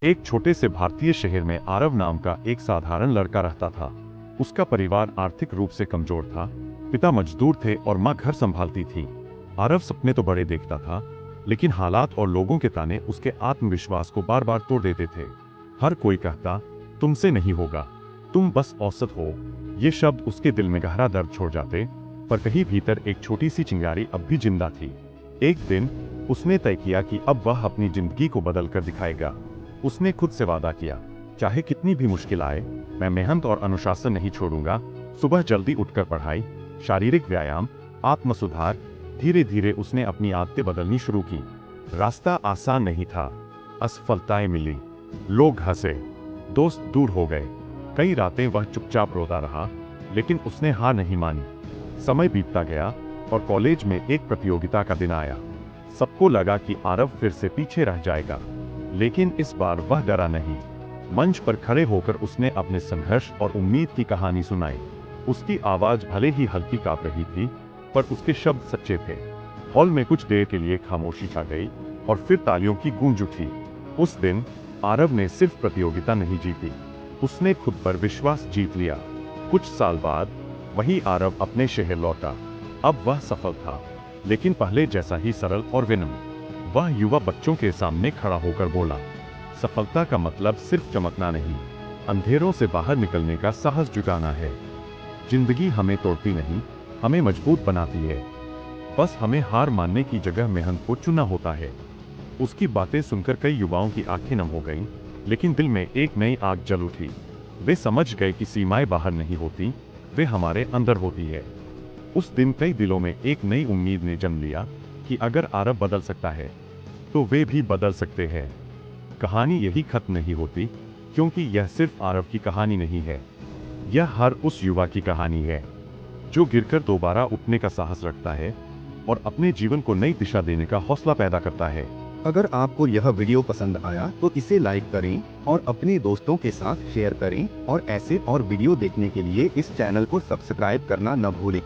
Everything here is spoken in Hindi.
एक छोटे से भारतीय शहर में आरव नाम का एक साधारण लड़का रहता था। उसका परिवार आर्थिक रूप से कमजोर था। पिता मजदूर थे और माँ घर संभालती थी। आरव सपने तो बड़े देखता था, लेकिन हालात और लोगों के ताने उसके आत्मविश्वास को बार बार तोड़ देते थे। हर कोई कहता, तुमसे नहीं होगा, तुम बस औसत हो। ये शब्द उसके दिल में गहरा दर्द छोड़ जाते, पर कहीं भीतर एक छोटी सी चिंगारी अब भी जिंदा थी। एक दिन उसने तय किया कि अब वह अपनी जिंदगी को बदल कर दिखाएगा। उसने खुद से वादा किया, चाहे कितनी भी मुश्किल आए, मैं मेहनत और अनुशासन नहीं छोड़ूंगा। सुबह जल्दी उठकर पढ़ाई, शारीरिक व्यायाम, आत्म सुधार। धीरे धीरे उसने अपनी आदतें बदलनी शुरू की। रास्ता आसान नहीं था, असफलताएं मिली, लोग हंसे, दोस्त दूर हो गए। कई रातें वह चुपचाप रोता रहा, लेकिन उसने हार नहीं मानी। समय बीतता गया और कॉलेज में एक प्रतियोगिता का दिन आया। सबको लगा कि आरव फिर से पीछे रह जाएगा, लेकिन इस बार वह डरा नहीं। मंच पर खड़े होकर उसने अपने संघर्ष और उम्मीद की कहानी सुनाई। उसकी आवाज भले ही हल्की कांप रही थी, पर उसके शब्द सच्चे थे। हॉल में कुछ देर के लिए खामोशी छा गई और फिर तालियों की गूंज उठी। उस दिन आरव ने सिर्फ प्रतियोगिता नहीं जीती, उसने खुद पर विश्वास जीत लिया। कुछ साल बाद वही आरव अपने शहर लौटा। अब वह सफल था, लेकिन पहले जैसा ही सरल और विनम्र। वह युवा बच्चों के सामने खड़ा होकर बोला, सफलता का मतलब सिर्फ चमकना नहीं, अंधेरों से बाहर निकलने का साहस जुटाना है। जिंदगी हमें तोड़ती नहीं, हमें मजबूत बनाती है। बस हमें हार मानने की जगह मेहनत को चुना होता है। उसकी बातें सुनकर कई युवाओं की आंखें नम हो गईं, लेकिन दिल में एक नई आग जल उठी। वे समझ गए कि सीमाएं बाहर नहीं होती, वे हमारे अंदर होती है। उस दिन कई दिलों में एक नई उम्मीद ने जन्म लिया कि अगर आरव बदल सकता है, तो वे भी बदल सकते हैं। कहानी यही खत्म नहीं होती, क्योंकि यह सिर्फ आरव की कहानी नहीं है। यह हर उस युवा की कहानी है, जो गिरकर दोबारा उठने का साहस रखता है और अपने जीवन को नई दिशा देने का हौसला पैदा करता है। अगर आपको यह वीडियो पसंद आया तो इसे लाइक करें और अपने दोस्तों के साथ शेयर करें और ऐसे और वीडियो देखने के लिए इस चैनल को सब्सक्राइब करना न भूलें।